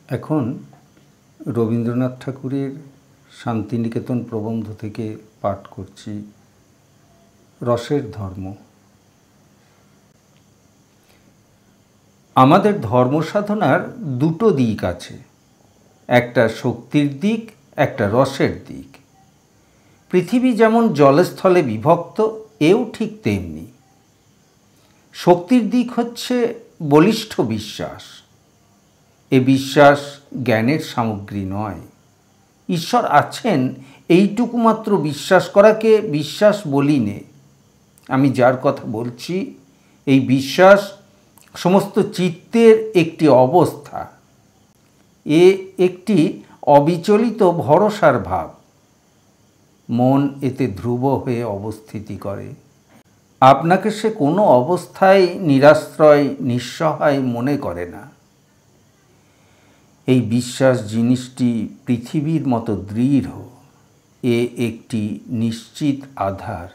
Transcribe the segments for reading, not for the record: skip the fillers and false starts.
এখন রবীন্দ্রনাথ ঠাকুরের শান্তিনিকেতন প্রবন্ধ থেকে পাঠ করছি রসের ধর্ম। আমাদের ধর্ম সাধনার দুটো দিক আছে, একটা শক্তির দিক, একটা রসের দিক। পৃথিবী যেমন জলস্থলে বিভক্ত, এও ঠিক তেমনি। শক্তির দিক হচ্ছে বলিষ্ঠ বিশ্বাস। এ বিশ্বাস জ্ঞানের সামগ্রী নয়। ঈশ্বর আছেন এইটুকু মাত্র বিশ্বাস করাকে বিশ্বাস বলি নে। আমি যার কথা বলছি, এই বিশ্বাস সমস্ত চিত্তের একটি অবস্থা। এ একটি অবিচলিত ভরসার ভাব। মন এতে ধ্রুব হয়ে অবস্থিতি করে। আপনাকে সে কোনো অবস্থায় নিরাশ্রয় নিঃসহায় মনে করে না। এই বিশ্বাস জিনিসটি পৃথিবীর মতো দৃঢ়। এ একটি নিশ্চিত আধার।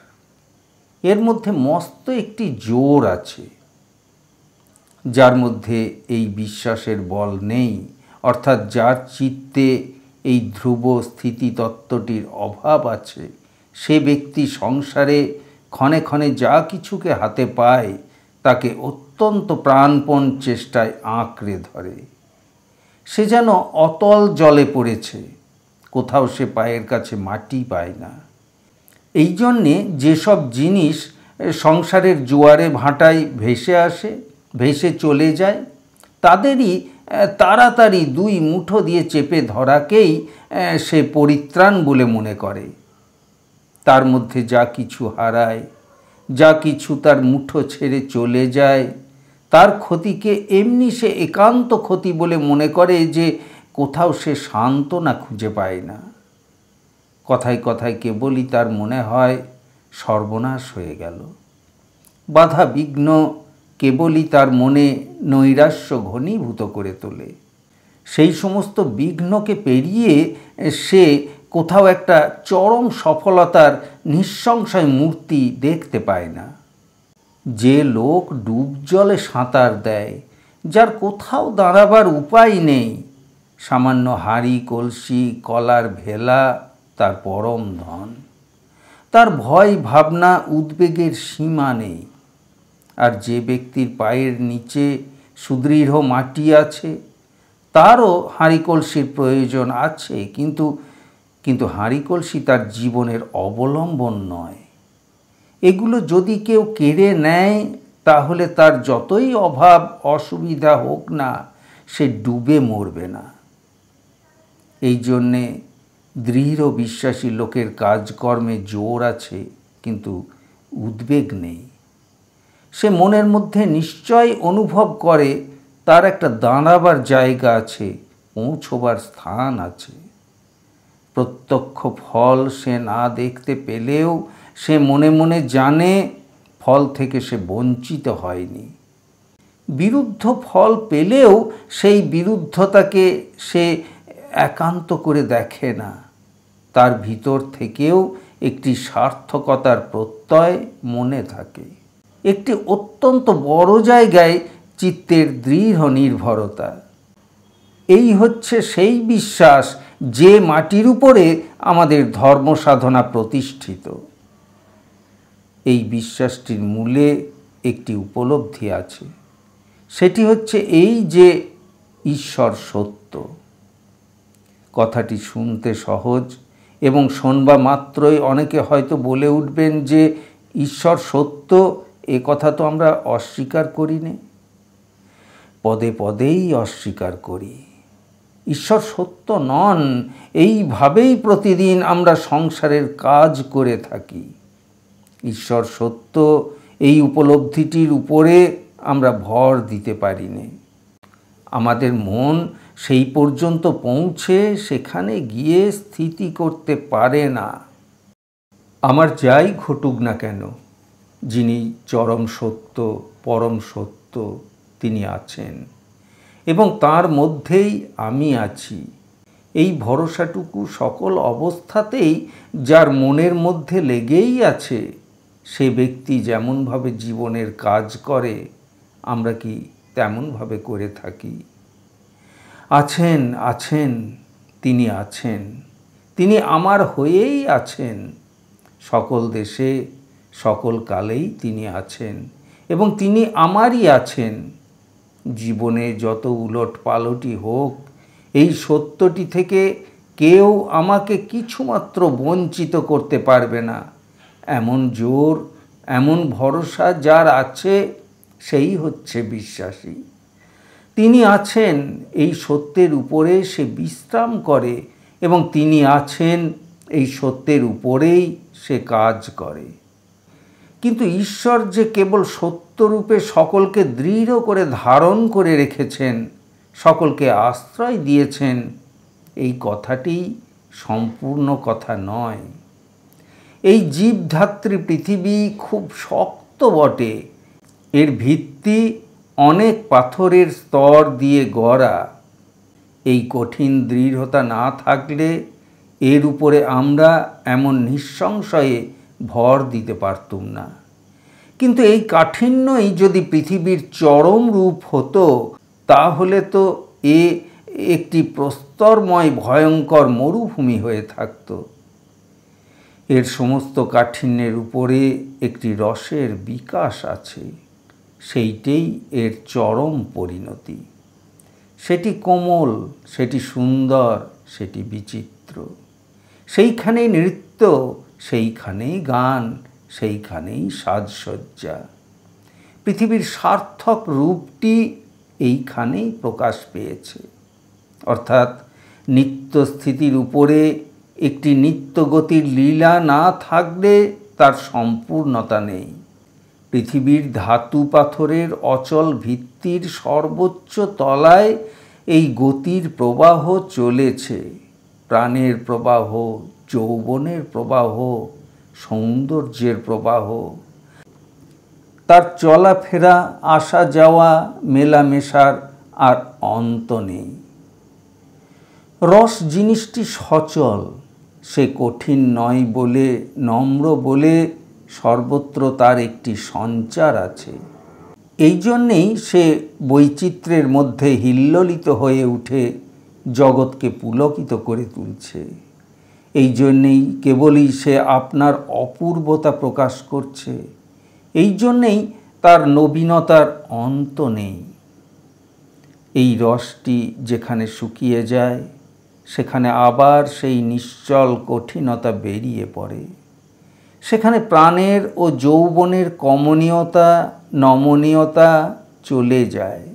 এর মধ্যে মস্ত একটি জোর আছে। যার মধ্যে এই বিশ্বাসের বল নেই, অর্থাৎ যার চিত্তে এই ধ্রুব স্থিতি তত্ত্বটির অভাব আছে, সে ব্যক্তি সংসারে ক্ষণে ক্ষণে যা কিছুকে হাতে পায় তাকে অত্যন্ত প্রাণপণ চেষ্টায় আঁকড়ে ধরে। সে যেন অতল জলে পড়েছে, কোথাও সে পায়ের কাছে মাটি পায় না। এই জন্যে যেসব জিনিস সংসারের জোয়ারে ভাটায় ভেসে আসে, ভেসে চলে যায়, তাদেরই তাড়াতাড়ি দুই মুঠো দিয়ে চেপে ধরাকেই সে পরিত্রাণ বলে মনে করে। তার মধ্যে যা কিছু হারায়, যা কিছু তার মুঠো ছেড়ে চলে যায়, তার ক্ষতিকে এমনি সে একান্ত ক্ষতি বলে মনে করে যে কোথাও সে সান্ত্বনা খুঁজে পায় না। কথায় কথায় কেবলই তার মনে হয় সর্বনাশ হয়ে গেল। বাধা বিঘ্ন কেবলই তার মনে নৈরাশ্য ঘনীভূত করে তোলে। সেই সমস্ত বিঘ্নকে পেরিয়ে সে কোথাও একটা চরম সফলতার নিঃসংশয় মূর্তি দেখতে পায় না। যে লোক ডুব জলে সাঁতার দেয়, যার কোথাও দাঁড়াবার উপায় নেই, সামান্য হাঁড়ি কলসি কলার ভেলা তার পরম ধন। তার ভয় ভাবনা উদ্বেগের সীমা নেই। আর যে ব্যক্তির পায়ের নিচে সুদৃঢ় মাটি আছে, তারও হাঁড়ি কলসির প্রয়োজন আছে, কিন্তু হাঁড়ি কলসি তার জীবনের অবলম্বন নয়। এগুলো যদি কেউ কেড়ে নেয়, তাহলে তার যতই অভাব অসুবিধা হোক না, সে ডুবে মরবে না। এই জন্যে দৃঢ় বিশ্বাসী লোকের কাজকর্মে জোর আছে, কিন্তু উদ্বেগ নেই। সে মনের মধ্যে নিশ্চয় অনুভব করে তার একটা দাঁড়াবার জায়গা আছে, পৌঁছবার স্থান আছে। প্রত্যক্ষ ফল সে না দেখতে পেলেও সে মনে মনে জানে ফল থেকে সে বঞ্চিত হয়নি। বিরুদ্ধ ফল পেলেও সেই বিরুদ্ধতাকে সে একান্ত করে দেখে না। তার ভিতর থেকেও একটি সার্থকতার প্রত্যয় মনে থাকে। একটি অত্যন্ত বড় জায়গায় চিত্তের দৃঢ় নির্ভরতা। এই হচ্ছে সেই বিশ্বাস যে মাটির উপরে আমাদের ধর্ম সাধনা প্রতিষ্ঠিত। এই বিশ্বাসটির মূলে একটি উপলব্ধি আছে। সেটি হচ্ছে এই যে ঈশ্বর সত্য। কথাটি শুনতে সহজ এবং শোনবা মাত্রই অনেকে হয়তো বলে উঠবেন যে ঈশ্বর সত্য, এ কথা তো আমরা অস্বীকার করি নে। পদে পদেই অস্বীকার করি। ঈশ্বর সত্য নন, এইভাবেই প্রতিদিন আমরা সংসারের কাজ করে থাকি। ঈশ্বর সত্য, এই উপলব্ধিটির উপরে আমরা ভর দিতে পারি নে। আমাদের মন সেই পর্যন্ত পৌঁছে সেখানে গিয়ে স্থিতি করতে পারে না। আমার যাই ঘটুক না কেন, যিনি চরম সত্য, পরম সত্য, তিনি আছেন এবং তার মধ্যেই আমি আছি। এই ভরসাটুকু সকল অবস্থাতেই যার মনের মধ্যে লেগেই আছে, সে ব্যক্তি যেমনভাবে জীবনের কাজ করে, আমরা কি তেমনভাবে করে থাকি? আছেন আছেন তিনি আছেন, তিনি আমার হয়েই আছেন। সকল দেশে সকল কালেই তিনি আছেন এবং তিনি আমারই আছেন। জীবনে যত উলট পালটই হোক, এই সত্যটি থেকে কেউ আমাকে কিছুমাত্র বঞ্চিত করতে পারবে না। এমন জোর, এমন ভরসা যার আছে, সেই হচ্ছে বিশ্বাসী। তিনি আছেন এই সত্যের উপরে সে বিশ্রাম করে এবং তিনি আছেন এই সত্যের উপরেই সে কাজ করে। কিন্তু ঈশ্বর যে কেবল সত্যরূপে সকলকে দৃঢ় করে ধারণ করে রেখেছেন, সকলকে আশ্রয় দিয়েছেন, এই কথাটি সম্পূর্ণ কথা নয়। এই জীবধাত্রী পৃথিবী খুব শক্ত বটে, এর ভিত্তি অনেক পাথরের স্তর দিয়ে গড়া। এই কঠিন দৃঢ়তা না থাকলে এর উপরে আমরা এমন নিঃসংশয়ে ভর দিতে পারতুম না। কিন্তু এই কাঠিন্যই যদি পৃথিবীর চরম রূপ হতো, তাহলে তো একটি প্রস্তরময় ভয়ঙ্কর মরুভূমি হয়ে থাকত। এর সমস্ত কাঠিন্যের উপরে একটি রসের বিকাশ আছে, সেইটাই এর চরম পরিণতি। সেটি কোমল, সেটি সুন্দর, সেটি বিচিত্র। সেইখানেই নৃত্য, সেইখানেই গান, সেইখানেই সাজসজ্জা। পৃথিবীর সার্থক রূপটি এইখানেই প্রকাশ পেয়েছে। অর্থাৎ নিত্যস্থিতির উপরে একটি নিত্যগতির লীলা না থাকলে তার সম্পূর্ণতা নেই। পৃথিবীর ধাতু পাথরের অচল ভিত্তির সর্বোচ্চ তলায় এই গতির প্রবাহ চলেছে। প্রাণের প্রবাহ, যৌবনের প্রবাহ, সৌন্দর্যের প্রবাহ। তার চলাফেরা, আসা যাওয়া, মেলামেশার আর অন্ত নেই। রস জিনিসটি সচল, সে কঠিন নয় বলে, নম্র বলে সর্বত্র তার একটি সঞ্চার আছে। এই জন্যেই সে বৈচিত্র্যের মধ্যে হিল্লোলিত হয়ে উঠে জগৎকে পুলকিত করে তুলছে। এই জন্যেই কেবলই সে আপনার অপূর্বতা প্রকাশ করছে। এই জন্যেই তার নবীনতার অন্ত নেই। এই রসটি যেখানে শুকিয়ে যায়, সেখানে আবার সেই নিশ্চল কঠিনতা বেরিয়ে পড়ে। সেখানে প্রাণের ও যৌবনের কমনীয়তা, নমনীয়তা চলে যায়।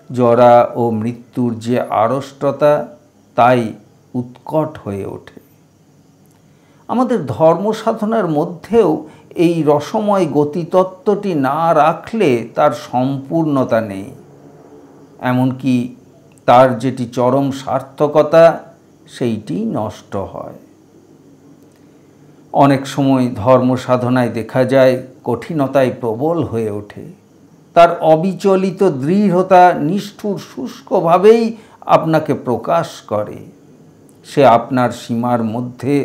জরা ও মৃত্যুর যে আড়ষ্টতা, তাই উৎকট হয়ে ওঠে। আমাদের ধর্মসাধনার মধ্যেও এই রসময় গতিতত্ত্বটি না রাখলে তার সম্পূর্ণতা নেই। এমনকি তার যেটি চরম সার্থকতা, সেইটি নষ্ট হয়। অনেক সময় ধর্মসাধনায় দেখা যায় কঠিনতায় প্রবল হয়ে ওঠে। তার অবিচলিত দৃঢ়তা নিষ্ঠুর শুষ্কভাবেই আপনাকে প্রকাশ করে। সে আপনার সীমার মধ্যে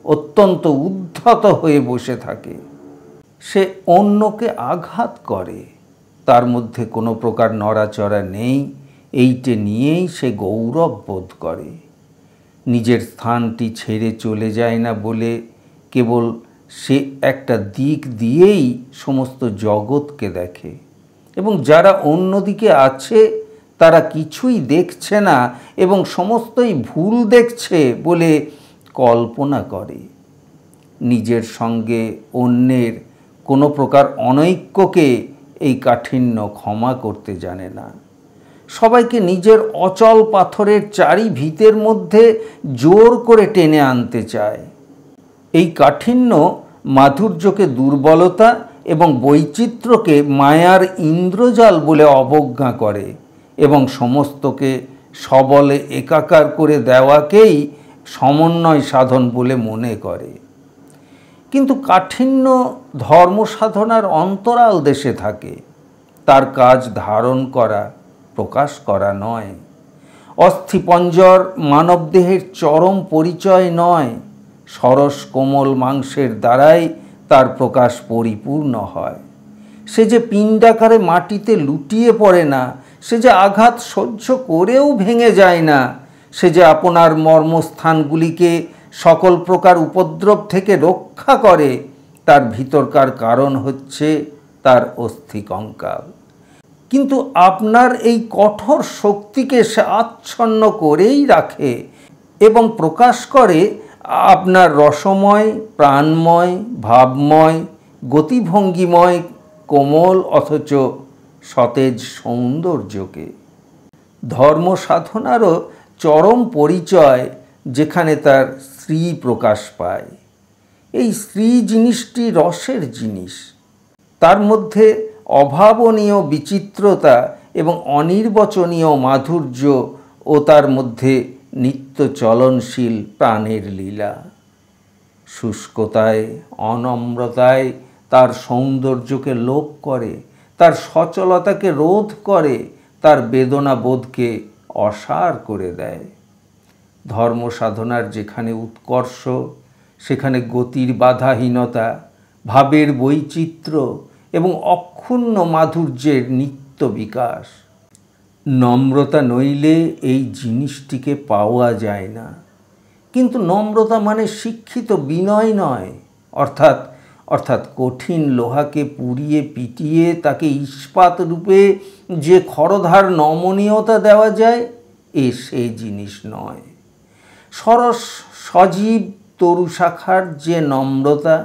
অত্যন্ত উদ্ধত হয়ে বসে থাকে। সে অন্যকে আঘাত করে, তার মধ্যে কোনো প্রকার নড়াচড়া নেই, এইটে নিয়েই সে গৌরব বোধ করে। নিজের স্থানটি ছেড়ে চলে যায় না বলে কেবল সে একটা দিক দিয়েই সমস্ত জগৎকে দেখে এবং যারা অন্যদিকে আছে তারা কিছুই দেখছে না এবং সমস্তই ভুল দেখছে বলে কল্পনা করে। নিজের সঙ্গে অন্যের কোনো প্রকার অনৈক্যকে এই কাঠিন্য ক্ষমা করতে জানে না। সবাইকে নিজের অচল পাথরের চারি ভিতের মধ্যে জোর করে টেনে আনতে চায়। এই কাঠিন্য মাধুর্যকে দুর্বলতা এবং বৈচিত্র্যকে মায়ার ইন্দ্রজাল বলে অবজ্ঞা করে এবং সমস্তকে সবলে একাকার করে দেওয়াকেই সমন্বয় সাধন বলে মনে করে। কিন্তু কাঠিন্য ধর্মসাধনার অন্তরাল দেশে থাকে, তার কাজ ধারণ করা, প্রকাশ করা নয়। অস্থিপঞ্জর মানবদেহের চরম পরিচয় নয়, সরস কোমল মাংসের দ্বারাই তার প্রকাশ পরিপূর্ণ হয়। সে যে পিণ্ডাকারে মাটিতে লুটিয়ে পড়ে না, সে যে আঘাত সহ্য করেও ভেঙে যায় না, সে যে আপনার মর্মস্থানগুলিকে সকল প্রকার উপদ্রব থেকে রক্ষা করে, তার ভিতরকার কারণ হচ্ছে তার অস্থিকঙ্কাল। কিন্তু আপনার এই কঠোর শক্তিকে সে আচ্ছন্ন করেই রাখে এবং প্রকাশ করে আপনার রসময়, প্রাণময়, ভাবময়, গতিভঙ্গিময়, কোমল অথচ সতেজ সৌন্দর্যকে। ধর্ম সাধনারও চরম পরিচয় যেখানে তার স্ত্রী প্রকাশ পায়। এই স্ত্রী জিনিসটি রসের জিনিস, তার মধ্যে অভাবনীয় বিচিত্রতা এবং অনির্বচনীয় মাধুর্য ও তার মধ্যে নিত্য চলনশীল প্রাণের লীলা। শুষ্কতায়, অনম্রতায় তার সৌন্দর্যকে লোপ করে, তার সচলতাকে রোধ করে, তার বেদনা বোধকে অসার করে দেয়। ধর্ম সাধনার যেখানে উৎকর্ষ, সেখানে গতির বাধাহীনতা, ভাবের বৈচিত্র্য এবং অক্ষুণ্ণ মাধুর্যের নিত্য বিকাশ। নম্রতা নইলে এই জিনিসটিকে পাওয়া যায় না। কিন্তু নম্রতা মানে শিক্ষিত বিনয় নয়, অর্থাৎ কঠিন লোহাকে পুড়িয়ে পিটিয়ে তাকে ইস্পাত রূপে যে খরধার নমনীয়তা দেওয়া যায়, সে জিনিস নয়। সরস সজীব তরু শাখার যে নম্রতা,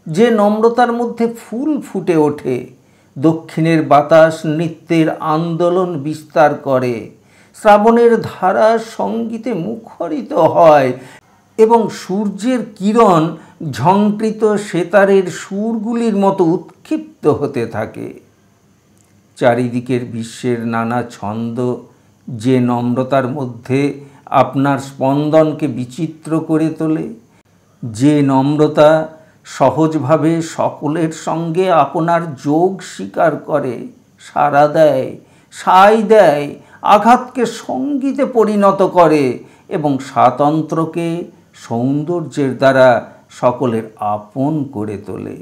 যে নম্রতার মধ্যে ফুল ফুটে ওঠে, দক্ষিণের বাতাস নৃত্যের আন্দোলন বিস্তার করে, শ্রাবণের ধারা সঙ্গীতে মুখরিত হয় এবং সূর্যের কিরণ ঝংকৃত সেতারের সুরগুলির মতো উৎক্ষিপ্ত হতে থাকে। চারিদিকের বিশ্বের নানা ছন্দ যে নম্রতার মধ্যে আপনার স্পন্দনকে বিচিত্র করে তোলে, যে নম্রতা সহজভাবে সকলের সঙ্গে আপনার যোগ স্বীকার করে, সাড়া দেয়, সায় দেয়, আঘাতকে সঙ্গীতে পরিণত করে এবং স্বাতন্ত্র্যকে সৌন্দর্যের দ্বারা সকলের আপন করে তোলে।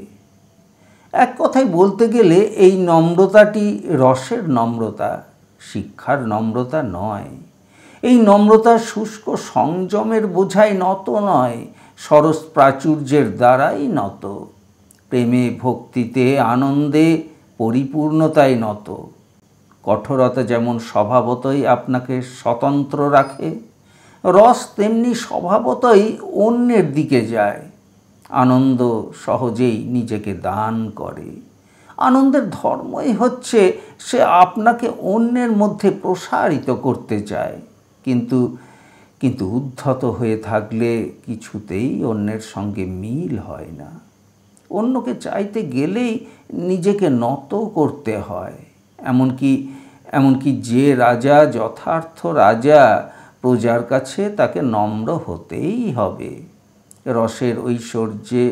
এক কথায় বলতে গেলে এই নম্রতাটি রসের নম্রতা, শিক্ষার নম্রতা নয়। এই নম্রতা শুষ্ক সংযমের বোঝায় নত নয়, সরস প্রাচুর্যের দ্বারাই নত, প্রেমে, ভক্তিতে, আনন্দে, পরিপূর্ণতায় নত। কঠোরতা যেমন স্বভাবতই আপনাকে স্বতন্ত্র রাখে, রস তেমনি স্বভাবতই অন্যের দিকে যায়। আনন্দ সহজেই নিজেকে দান করে। আনন্দের ধর্মই হচ্ছে সে আপনাকে অন্যের মধ্যে প্রসারিত করতে চায়, কিন্তু উদ্ধত হয়ে থাকলে কিছুতেই অন্যের সঙ্গে মিল হয় না। অন্যকে চাইতে গেলেই নিজেকে নত করতে হয়। এমনকি যে রাজা যথার্থ রাজা, প্রজার কাছে তাকে নম্র হতেই হবে। রসের ঐশ্বর্যে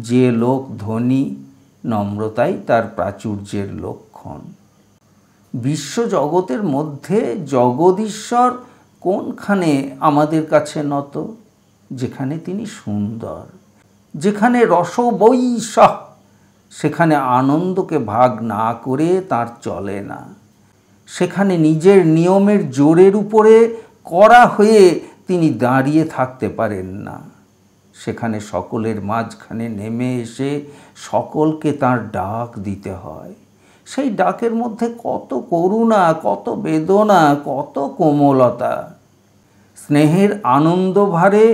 যে লোক ধনী, নম্রতাই তার প্রাচুর্যের লক্ষণ। বিশ্বজগতের মধ্যে জগদীশ্বর কোনখানে আমাদের কাছে নত? যেখানে তিনি সুন্দর, যেখানে রসবৈশঃ, সেখানে আনন্দকে ভাগ না করে তার চলে না। সেখানে নিজের নিয়মের জোরের উপরে কড়া হয়ে তিনি দাঁড়িয়ে থাকতে পারেন না। সেখানে সকলের মাঝখানে নেমে এসে সকলকে তার ডাক দিতে হয়। সেই ডাকের মধ্যে কত করুণা, কত বেদনা, কত কোমলতা। স্নেহের আনন্দভারে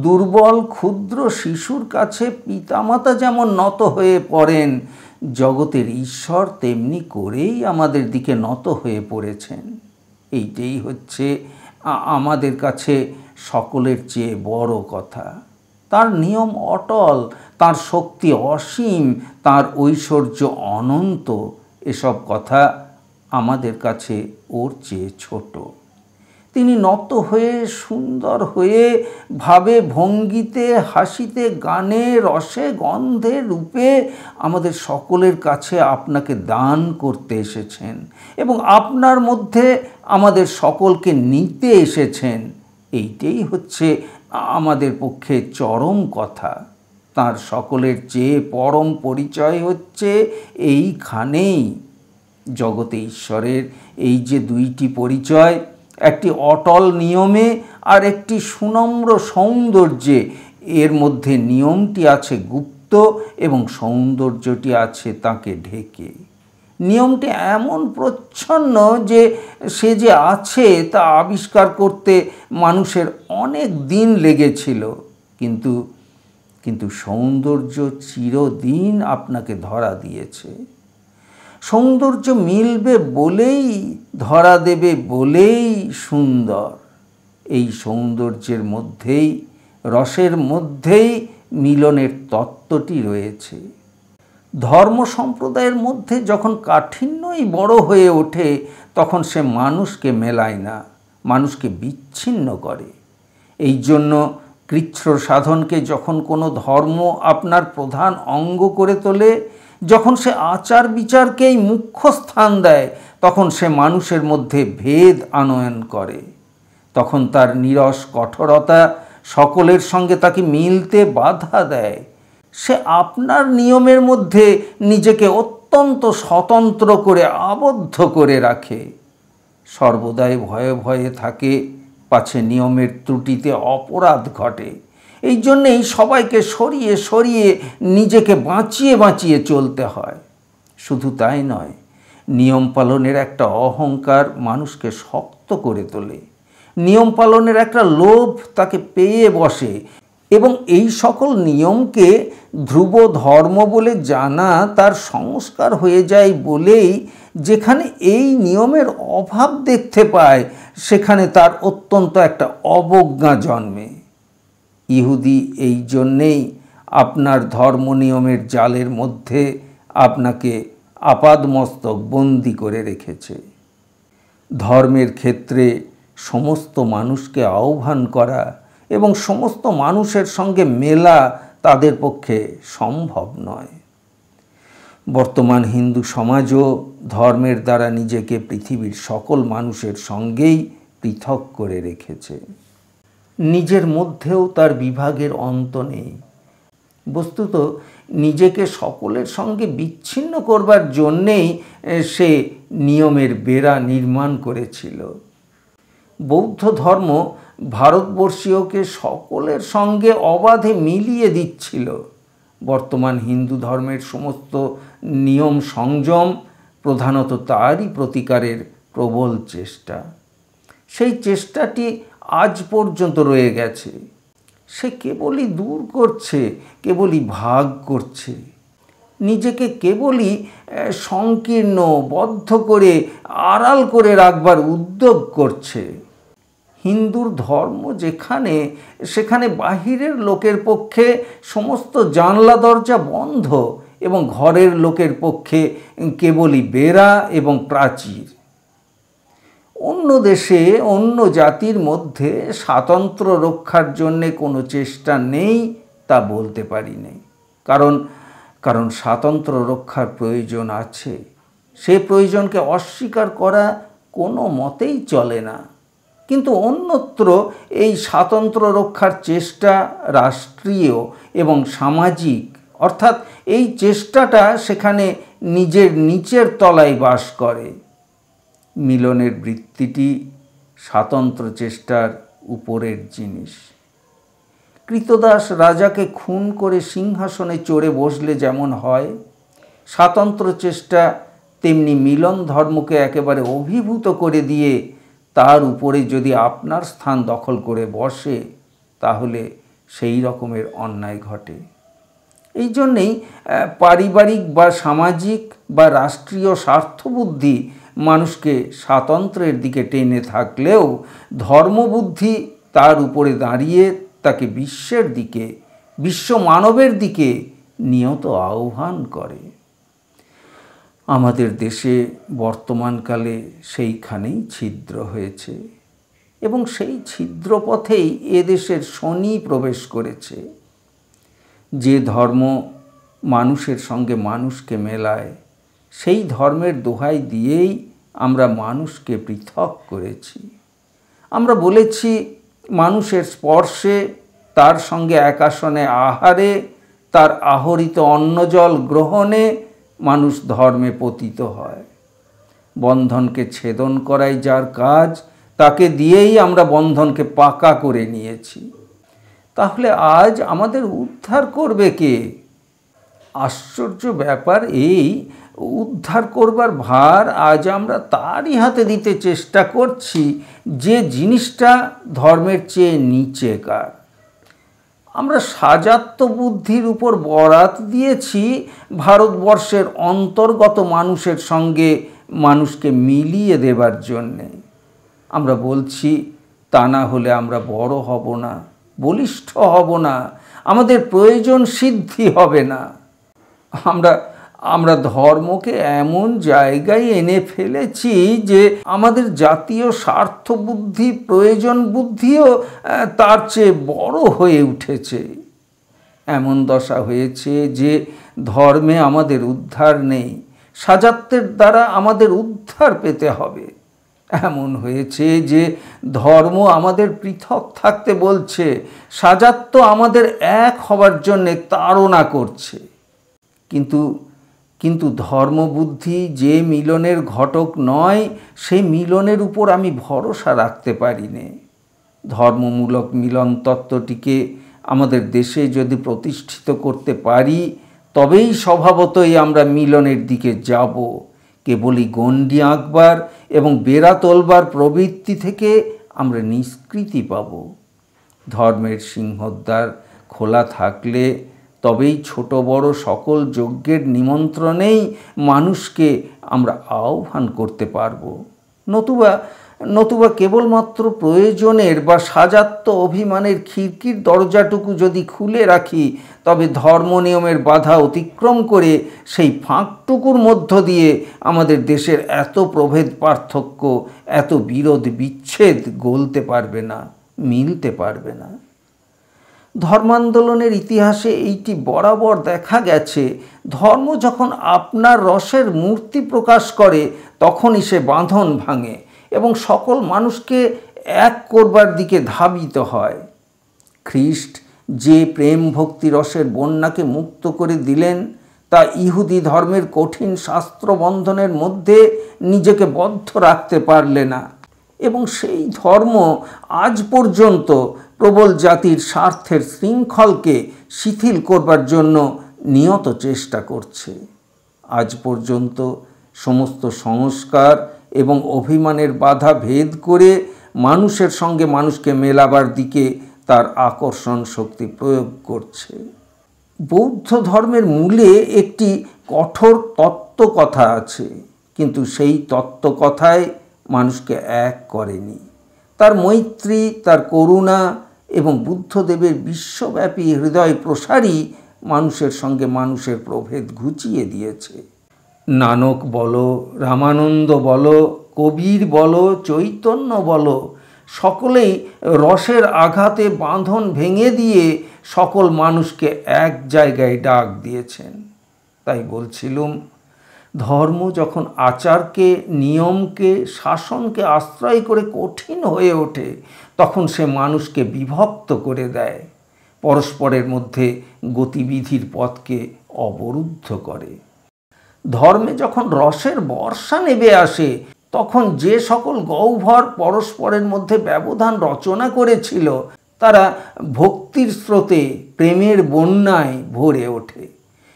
দুর্বল ক্ষুদ্র শিশুর কাছে পিতামাতা যেমন নত হয়ে পড়েন, জগতের ঈশ্বর তেমনি করেই আমাদের দিকে নত হয়ে পড়েছেন। এইটাই হচ্ছে আমাদের কাছে সকলের চেয়ে বড় কথা। তার নিয়ম অটল, তার শক্তি অসীম, তার ঐশ্বর্য অনন্ত। এসব কথা আমাদের কাছে ওর চেয়ে ছোট। তিনি নত হয়ে, সুন্দর হয়ে, ভাবে, ভঙ্গিতে, হাসিতে, গানে, রসে, গন্ধে, রূপে আমাদের সকলের কাছে আপনাকে দান করতে এসেছেন এবং আপনার মধ্যে আমাদের সকলকে নিতে এসেছেন। এইটাই হচ্ছে আমাদের পক্ষে চরম কথা। তার সকলের চেয়ে পরম পরিচয় হচ্ছে এইখানেই। জগতে ঈশ্বরের এই যে দুইটি পরিচয়, একটি অটল নিয়মে আর একটি সুনম্র সৌন্দর্যে, এর মধ্যে নিয়মটি আছে গুপ্ত এবং সৌন্দর্যটি আছে তাকে ঢেকে। নিয়মটি এমন প্রচ্ছন্ন যে সে যে আছে তা আবিষ্কার করতে মানুষের অনেক দিন লেগেছিল, কিন্তু সৌন্দর্য চিরদিন আপনাকে ধরা দিয়েছে। সৌন্দর্য মিলবে বলেই, ধরা দেবে বলেই সুন্দর। এই সৌন্দর্যের মধ্যেই, রসের মধ্যেই মিলনের তত্ত্বটি রয়েছে। ধর্ম সম্প্রদায়ের মধ্যে যখন কাঠিন্যই বড় হয়ে ওঠে, তখন সে মানুষকে মেলায় না, মানুষকে বিচ্ছিন্ন করে। এই জন্য কৃচ্ছ্র সাধনকে যখন কোনো ধর্ম আপনার প্রধান অঙ্গ করে তোলে, যখন সে আচার বিচারকেই মুখ্য স্থান দেয়, তখন সে মানুষের মধ্যে ভেদ আনয়ন করে। তখন তার নীরস কঠোরতা সকলের সঙ্গে তাকে মিলতে বাধা দেয়। সে আপনার নিয়মের মধ্যে নিজেকে অত্যন্ত স্বতন্ত্র করে আবদ্ধ করে রাখে। সর্বদাই ভয়ে ভয়ে থাকে পাছে নিয়মের ত্রুটিতে অপরাধ ঘটে। এই জন্যেই সবাইকে সরিয়ে সরিয়ে নিজেকে বাঁচিয়ে বাঁচিয়ে চলতে হয়। শুধু তাই নয়, নিয়ম পালনের একটা অহংকার মানুষকে শক্ত করে তোলে। নিয়ম পালনের একটা লোভ তাকে পেয়ে বসে এবং এই সকল নিয়মকে ধ্রুব ধর্ম বলে জানা তার সংস্কার হয়ে যায় বলেই যেখানে এই নিয়মের অভাব দেখতে পায়, সেখানে তার অত্যন্ত একটা অবজ্ঞা জন্মে। ইহুদি এই জন্যেই আপনার ধর্ম নিয়মের জালের মধ্যে আপনাকে আপাদমস্তক বন্দি করে রেখেছে। ধর্মের ক্ষেত্রে সমস্ত মানুষকে আহ্বান করা এবং সমস্ত মানুষের সঙ্গে মেলা তাদের পক্ষে সম্ভব নয়। বর্তমান হিন্দু সমাজও ধর্মের দ্বারা নিজেকে পৃথিবীর সকল মানুষের সঙ্গেই পৃথক করে রেখেছে। নিজের মধ্যেও তার বিভাগের অন্ত নেই। বস্তুত নিজেকে সকলের সঙ্গে বিচ্ছিন্ন করবার জন্যেই সে নিয়মের বেড়া নির্মাণ করেছিল। বৌদ্ধ ধর্ম ভারতবর্ষীয়কে সকলের সঙ্গে অবাধে মিলিয়ে দিচ্ছিল। বর্তমান হিন্দু ধর্মের সমস্ত নিয়ম সংযম প্রধানত তারই প্রতিকারের প্রবল চেষ্টা। সেই চেষ্টাটি আজ পর্যন্ত রয়ে গেছে। সে কেবলই দূর করছে, কেবলই ভাগ করছে। নিজেকে কেবলই সংকীর্ণ, বদ্ধ করে, আড়াল করে রাখবার উদ্যোগ করছে। হিন্দুর ধর্ম যেখানে, সেখানে বাহিরের লোকের পক্ষে সমস্ত জানলা দরজা বন্ধ এবং ঘরের লোকের পক্ষে কেবলই বেড়া এবং প্রাচীর। অন্য দেশে, অন্য জাতির মধ্যে স্বাতন্ত্র্য রক্ষার জন্যে কোনো চেষ্টা নেই তা বলতে পারি না। কারণ স্বাতন্ত্র্য রক্ষার প্রয়োজন আছে। সে প্রয়োজনকে অস্বীকার করা কোনো মতেই চলে না। কিন্তু অন্যত্র এই স্বাতন্ত্র্য রক্ষার চেষ্টা রাষ্ট্রীয় এবং সামাজিক, অর্থাৎ এই চেষ্টাটা সেখানে নিজের নিচের তলায় বাস করে। মিলনের বৃত্তিটি স্বাতন্ত্র চেষ্টার উপরের জিনিস। কৃতদাস রাজাকে খুন করে সিংহাসনে চড়ে বসলে যেমন হয়, স্বাতন্ত্র চেষ্টা তেমনি মিলন ধর্মকে একেবারে অভিভূত করে দিয়ে তার উপরে যদি আপনার স্থান দখল করে বসে, তাহলে সেই রকমের অন্যায় ঘটে। এই জন্যেই পারিবারিক বা সামাজিক বা রাষ্ট্রীয় স্বার্থবুদ্ধি মানুষকে স্বাতন্ত্র্যের দিকে টেনে থাকলেও ধর্মবুদ্ধি তার উপরে দাঁড়িয়ে তাকে বিশ্বের দিকে, বিশ্ব মানবের দিকে নিয়ত আহ্বান করে। আমাদের দেশে বর্তমানকালে সেইখানেই ছিদ্র হয়েছে এবং সেই ছিদ্র পথেই এদেশের শনি প্রবেশ করেছে। যে ধর্ম মানুষের সঙ্গে মানুষকে মেলায়, সেই ধর্মের দোহাই দিয়েই আমরা মানুষকে পৃথক করেছি। আমরা বলেছি মানুষের স্পর্শে, তার সঙ্গে এক আসনে আহারে, তার আহরিত অন্নজল গ্রহণে মানুষ ধর্মে পতিত হয়। বন্ধনকে ছেদন করাই যার কাজ, তাকে দিয়েই আমরা বন্ধনকে পাকা করে নিয়েছি। তাহলে আজ আমাদের উদ্ধার করবে কে? আশ্চর্য ব্যাপার এই, উদ্ধার করবার ভার আজ আমরা তারই হাতে দিতে চেষ্টা করছি যে জিনিসটা ধর্মের চেয়ে নিচেকার। আমরা সাজাত্য বুদ্ধির উপর বরাত দিয়েছি ভারতবর্ষের অন্তর্গত মানুষের সঙ্গে মানুষকে মিলিয়ে দেবার জন্যে। আমরা বলছি তা না হলে আমরা বড় হব না, বলিষ্ঠ হব না, আমাদের প্রয়োজন সিদ্ধি হবে না। আমরা ধর্মকে এমন জায়গায় এনে ফেলেছি যে আমাদের জাতীয় স্বার্থ বুদ্ধি, প্রয়োজন বুদ্ধিও তার চেয়ে বড় হয়ে উঠেছে। এমন দশা হয়েছে যে ধর্মে আমাদের উদ্ধার নেই, সাজাত্যের দ্বারা আমাদের উদ্ধার পেতে হবে। এমন হয়েছে যে ধর্ম আমাদের পৃথক থাকতে বলছে, সাজাত্য আমাদের এক হবার জন্যে তাড়না করছে। কিন্তু ধর্মবুদ্ধি যে মিলনের ঘটক নয়, সেই মিলনের উপর আমি ভরসা রাখতে পারি নে। ধর্মমূলক মিলন তত্ত্বটিকে আমাদের দেশে যদি প্রতিষ্ঠিত করতে পারি, তবেই স্বভাবতই আমরা মিলনের দিকে যাব। কেবলই গণ্ডি আঁকবার এবং বেড়া তোলবার প্রবৃত্তি থেকে আমরা নিষ্কৃতি পাব। ধর্মের সিংহদ্বার খোলা থাকলে তবেই ছোট বড় সকল যজ্ঞের নিমন্ত্রণেই মানুষকে আমরা আহ্বান করতে পারব। নতুবা কেবলমাত্র প্রয়োজনের বা সাজাত্য অভিমানের খিড়কির দরজাটুকু যদি খুলে রাখি, তবে ধর্ম নিয়মের বাধা অতিক্রম করে সেই ফাঁকটুকুর মধ্য দিয়ে আমাদের দেশের এত প্রভেদ পার্থক্য, এত বিরোধ বিচ্ছেদ গলতে পারবে না, মিলতে পারবে না। ধর্মান্দোলনের ইতিহাসে এইটি বরাবর দেখা গেছে, ধর্ম যখন আপনার রসের মূর্তি প্রকাশ করে তখনই সে বাঁধন ভাঙে এবং সকল মানুষকে এক করবার দিকে ধাবিত হয়। খ্রিস্ট যে প্রেম ভক্তি রসের বন্যাকে মুক্ত করে দিলেন, তা ইহুদি ধর্মের কঠিন শাস্ত্র বন্ধনের মধ্যে নিজেকে বদ্ধ রাখতে পারলে না এবং সেই ধর্ম আজ পর্যন্ত প্রবল জাতির স্বার্থের শৃঙ্খলকে শিথিল করবার জন্য নিয়ত চেষ্টা করছে। আজ পর্যন্ত সমস্ত সংস্কার এবং অভিমানের বাধা ভেদ করে মানুষের সঙ্গে মানুষকে মেলাবার দিকে তার আকর্ষণ শক্তি প্রয়োগ করছে। বৌদ্ধ ধর্মের মূলে একটি কঠোর তত্ত্বকথা আছে, কিন্তু সেই তত্ত্বকথায় মানুষকে এক করেনি। তার মৈত্রী, তার করুণা এবং বুদ্ধদেবের বিশ্বব্যাপী হৃদয় প্রসারী মানুষের সঙ্গে মানুষের প্রভেদ ঘুচিয়ে দিয়েছে। নানক বলো, রামানন্দ বলো, কবির বলো, চৈতন্য বলো, সকলেই রসের আঘাতে বাঁধন ভেঙে দিয়ে সকল মানুষকে এক জায়গায় ডাক দিয়েছেন। তাই বলছিলুম, ধর্ম যখন আচারকে, নিয়মকে, শাসনকে আশ্রয় করে কঠিন হয়ে ওঠে, তখন সে মানুষকে বিভক্ত করে দেয়, পরস্পরের মধ্যে গতিবিধির পথকে অবরুদ্ধ করে। ধর্মে যখন রসের বর্ষা নেমে আসে, তখন যে সকল গহ্বর পরস্পরের মধ্যে ব্যবধান রচনা করেছিল, তারা ভক্তির স্রোতে, প্রেমের বন্যায় ভরে ওঠে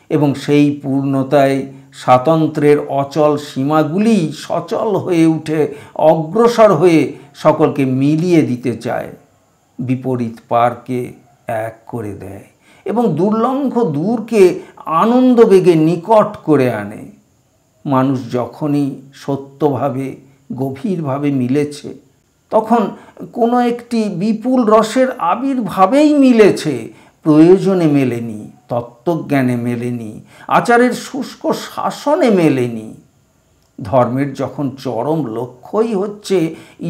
এবং সেই পূর্ণতায় স্বাতন্ত্র্যের অচল সীমাগুলি সচল হয়ে উঠে অগ্রসর হয়ে সকলকে মিলিয়ে দিতে চায়, বিপরীত পারকে এক করে দেয় এবং দুর্লঙ্ঘ দূরকে আনন্দ বেগে নিকট করে আনে। মানুষ যখনই সত্যভাবে, গভীরভাবে মিলেছে, তখন কোনো একটি বিপুল রসের আবির্ভাবেই মিলেছে, প্রয়োজনে মেলেনি, তত্ত্বজ্ঞানে মেলেনি, আচারের শুষ্ক শাসনে মেলেনি। ধর্মের যখন চরম লক্ষ্যই হচ্ছে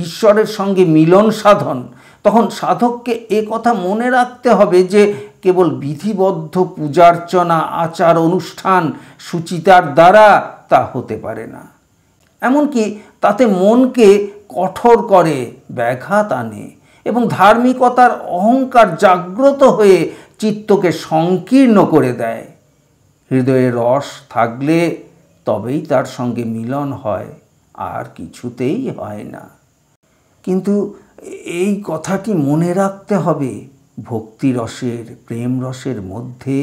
ঈশ্বরের সঙ্গে মিলন সাধন, তখন সাধককে এ কথা মনে রাখতে হবে যে কেবল বিধিবদ্ধ পূজার্চনা, আচার অনুষ্ঠান, সুচিতার দ্বারা তা হতে পারে না। এমনকি তাতে মনকে কঠোর করে, ব্যাঘাত আনে এবং ধার্মিকতার অহংকার জাগ্রত হয়ে চিত্তকে সংকীর্ণ করে দেয়। হৃদয়ে রস থাকলে তবেই তার সঙ্গে মিলন হয়, আর কিছুতেই হয় না। কিন্তু এই কথাটি মনে রাখতে হবে, ভক্তি রসের, প্রেম রসের মধ্যে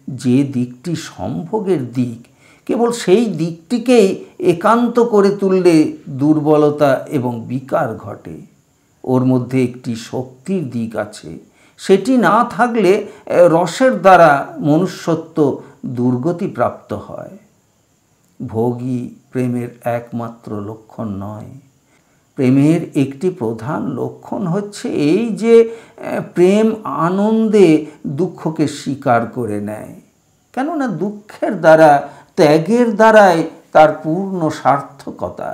যে দিকটি সম্ভোগের দিক, কেবল সেই দিকটিকেই একান্ত করে তুললে দুর্বলতা এবং বিকার ঘটে। ওর মধ্যে একটি শক্তির দিক আছে, সেটি না থাকলে রসের দ্বারা মনুষ্যত্ব দুর্গতি প্রাপ্ত হয়। ভোগই প্রেমের একমাত্র লক্ষণ নয়। প্রেমের একটি প্রধান লক্ষণ হচ্ছে এই যে প্রেম আনন্দে দুঃখকে স্বীকার করে নেয়। কেননা দুঃখের দ্বারা, ত্যাগের দ্বারাই তার পূর্ণ সার্থকতা।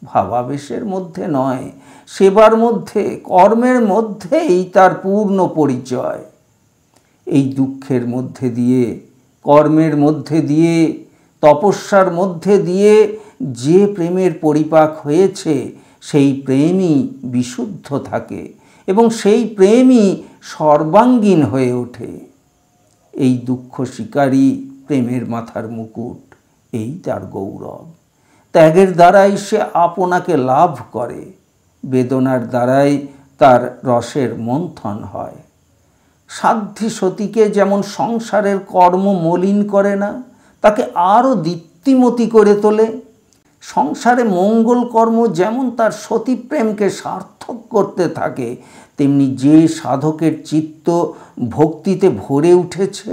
ভাবাবেশের মধ্যে নয়, সেবার মধ্যে, কর্মের মধ্যেই তার পূর্ণ পরিচয়। এই দুঃখের মধ্যে দিয়ে, কর্মের মধ্যে দিয়ে, তপস্যার মধ্যে দিয়ে যে প্রেমের পরিপাক হয়েছে, সেই প্রেমই বিশুদ্ধ থাকে এবং সেই প্রেমই সর্বাঙ্গীন হয়ে ওঠে। এই দুঃখ শিকারী প্রেমের মাথার মুকুট, এই তার গৌরব। ত্যাগের দ্বারাই সে আপনাকে লাভ করে, বেদনার দ্বারাই তার রসের মন্থন হয়। সাধ্বী সতীকে যেমন সংসারের কর্ম মলিন করে না, তাকে আরও দীপ্তিমতী করে তোলে, সংসারে মঙ্গল কর্ম যেমন তার সতীপ্রেমকে সার্থক করতে থাকে, তেমনি যে সাধকের চিত্ত ভক্তিতে ভরে উঠেছে,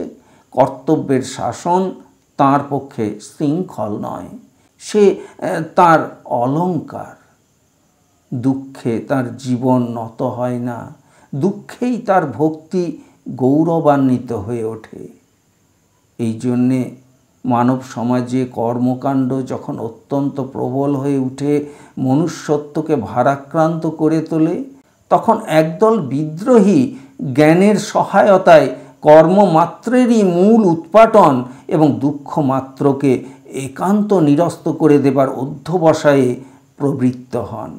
কর্তব্যের শাসন তার পক্ষে শৃঙ্খল নয়, সে তার অলঙ্কার। দুঃখে তার জীবন নত হয় না, দুঃখেই তার ভক্তি গৌরবান্বিত হয়ে ওঠে। এই জন্যে মানব সমাজে কর্মকাণ্ড যখন অত্যন্ত প্রবল হয়ে উঠে মনুষ্যত্বকে ভারাক্রান্ত করে তোলে, তখন একদল বিদ্রোহী জ্ঞানের সহায়তায় কর্মমাত্রেরই মূল উৎপাটন এবং দুঃখ মাত্রকে একান্ত নিরস্ত করে দেবার অধ্যবসায়ে প্রবৃত্ত হন।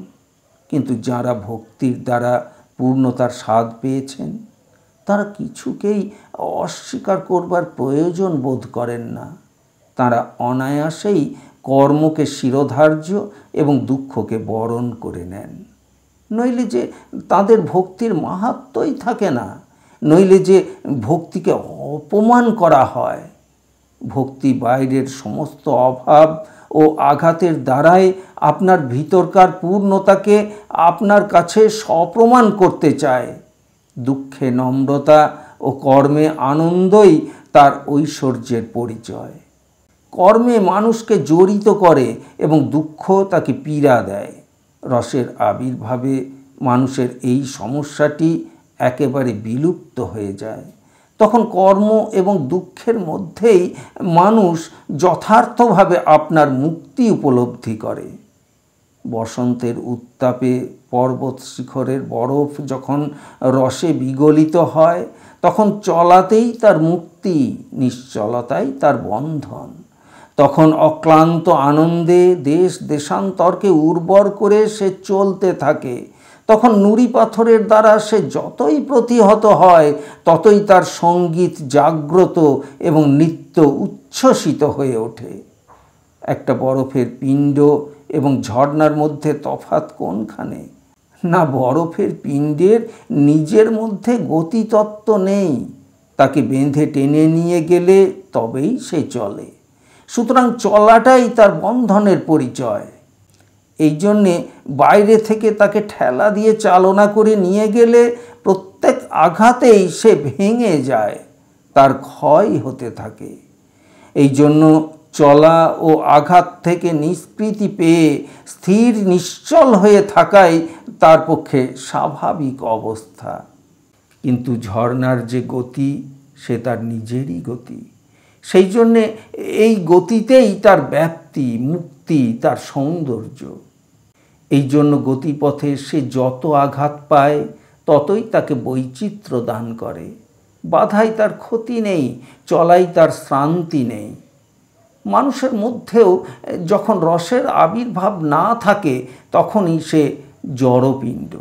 কিন্তু যারা ভক্তির দ্বারা পূর্ণতার স্বাদ পেয়েছেন, তারা কিছুকেই অস্বীকার করবার প্রয়োজন বোধ করেন না। তারা অনায়াসেই কর্মকে শিরোধার্য এবং দুঃখকে বরণ করে নেন। নইলে যে তাদের ভক্তির মাহাত্ম্যই থাকে না, নইলে যে ভক্তিকে অপমান করা হয়। ভক্তি বাইরের সমস্ত অভাব ও আঘাতের দ্বারাই আপনার ভিতরকার পূর্ণতাকে আপনার কাছে সপ্রমাণ করতে চায়। দুঃখে নম্রতা ও কর্মে আনন্দই তার ঐশ্বর্যের পরিচয়। কর্মে মানুষকে জড়িত করে এবং দুঃখ তাকে পীড়া দেয়। রসের আবির্ভাবে মানুষের এই সমস্যাটি একেবারে বিলুপ্ত হয়ে যায়। তখন কর্ম এবং দুঃখের মধ্যেই মানুষ যথার্থভাবে আপনার মুক্তি উপলব্ধি করে। বসন্তের উত্তাপে পর্বত শিখরের বরফ যখন রসে বিগলিত হয়, তখন চলাতেই তার মুক্তি, নিশ্চলতাই তার বন্ধন। তখন অক্লান্ত আনন্দে দেশ দেশান্তরকে উর্বর করে সে চলতে থাকে। তখন নুড়ি পাথরের দ্বারা সে যতই প্রতিহত হয়, ততই তার সঙ্গীত জাগ্রত এবং নিত্য উচ্ছ্বসিত হয়ে ওঠে। একটা বরফের পিণ্ড এবং ঝর্ণার মধ্যে তফাৎ কোনখানে? না, বরফের পিণ্ডের নিজের মধ্যে গতিতত্ত্ব নেই, তাকে বেঁধে টেনে নিয়ে গেলে তবেই সে চলে। সুতরাং চলাটাই তার বন্ধনের পরিচয়। এই জন্যে বাইরে থেকে তাকে ঠেলা দিয়ে চালনা করে নিয়ে গেলে প্রত্যেক আঘাতেই সে ভেঙে যায়, তার ক্ষয় হতে থাকে। এই জন্য চলা ও আঘাত থেকে নিষ্কৃতি পেয়ে স্থির নিশ্চল হয়ে থাকাই তার পক্ষে স্বাভাবিক অবস্থা। কিন্তু ঝর্ণার যে গতি, সে তার নিজেরই গতি। সেই জন্যে এই গতিতেই তার ব্যাপ্তি, মুক্তি, তার সৌন্দর্য। এই জন্য গতিপথে সে যত আঘাত পায়, ততই তাকে বৈচিত্র্য দান করে। বাধাই তার ক্ষতি নেই, চলাই তার শ্রান্তি নেই। মানুষের মধ্যেও যখন রসের আবির্ভাব না থাকে, তখনই সে জড়পিণ্ড।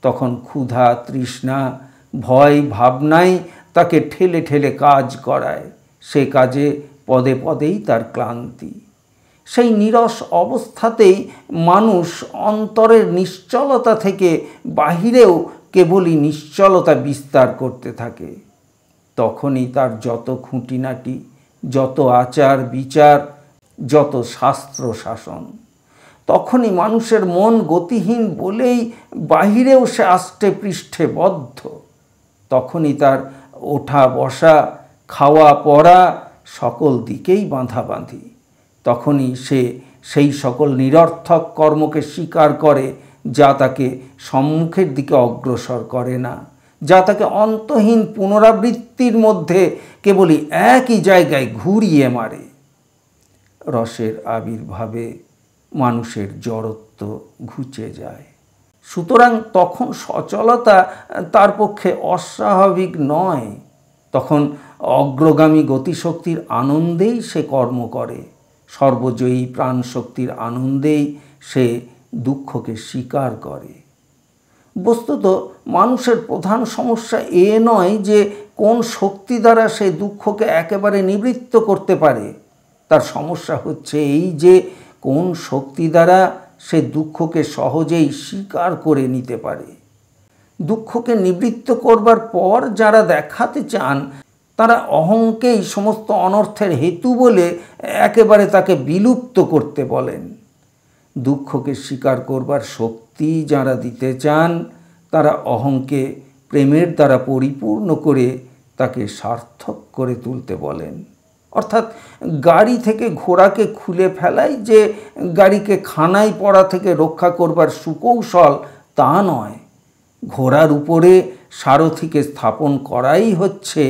তখন ক্ষুধা, তৃষ্ণা, ভয়, ভাবনাই তাকে ঠেলে ঠেলে কাজ করায়। সে কাজে পদে পদেই তার ক্লান্তি। সেই নীরস অবস্থাতেই মানুষ অন্তরের নিশ্চলতা থেকে বাহিরেও কেবলই নিশ্চলতা বিস্তার করতে থাকে। তখনই তার যত খুঁটিনাটি, যত আচার বিচার, যত শাস্ত্র শাসন, তখনই মানুষের মন গতিহীন বলেই বাহিরেও সে আষ্টে পৃষ্ঠে বদ্ধ। তখনই তার ওঠা বসা, খাওয়া পড়া সকল দিকেই বাঁধাবাঁধি। তখনই সে সেই সকল নিরর্থক কর্মকে স্বীকার করে যা তাকে সম্মুখের দিকে অগ্রসর করে না, যা তাকে অন্তহীন পুনরাবৃত্তির মধ্যে কেবলই একই জায়গায় ঘুরিয়ে মারে। রসের আবির্ভাবে মানুষের জড়ত্ব ঘুচে যায়। সুতরাং তখন সচলতা তার পক্ষে অস্বাভাবিক নয়। তখন অগ্রগামী গতিশক্তির আনন্দেই সে কর্ম করে, সর্বজয়ী প্রাণশক্তির আনন্দেই সে দুঃখকে স্বীকার করে। বস্তুত মানুষের প্রধান সমস্যা এ নয় যে কোন শক্তি দ্বারা সে দুঃখকে একেবারে নিবৃত্ত করতে পারে। তার সমস্যা হচ্ছে এই যে কোন শক্তি দ্বারা সে দুঃখকে সহজেই স্বীকার করে নিতে পারে। দুঃখকে নিবৃত্ত করবার পর যারা দেখাতে চান তারা অহংকেই সমস্ত অনর্থের হেতু বলে একেবারে তাকে বিলুপ্ত করতে বলেন। দুঃখকে স্বীকার করবার শক্তি যারা দিতে চান তারা অহংকে প্রেমের দ্বারা পরিপূর্ণ করে তাকে সার্থক করে তুলতে বলেন। অর্থাৎ গাড়ি থেকে ঘোড়াকে খুলে ফেলাই যে গাড়িকে খানায় পড়া থেকে রক্ষা করবার সুকৌশল তা নয়। ঘোড়ার উপরে সারথিকে স্থাপন করাই হচ্ছে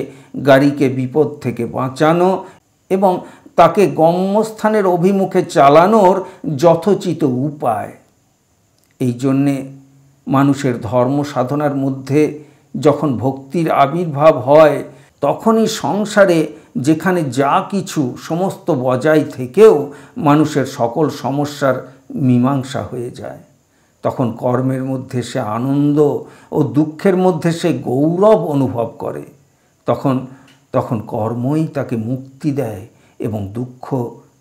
গাড়িকে বিপদ থেকে বাঁচানো এবং তাকে গম্যস্থানের অভিমুখে চালানোর যথোচিত উপায়। এই জন্যে মানুষের ধর্ম সাধনার মধ্যে যখন ভক্তির আবির্ভাব হয় তখনই সংসারে যেখানে যা কিছু সমস্ত বজায় থেকেও মানুষের সকল সমস্যার মীমাংসা হয়ে যায়। তখন কর্মের মধ্যে সে আনন্দ ও দুঃখের মধ্যে সে গৌরব অনুভব করে। তখন কর্মই তাকে মুক্তি দেয় এবং দুঃখ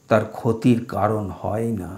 তার ক্ষতির কারণ হয় না।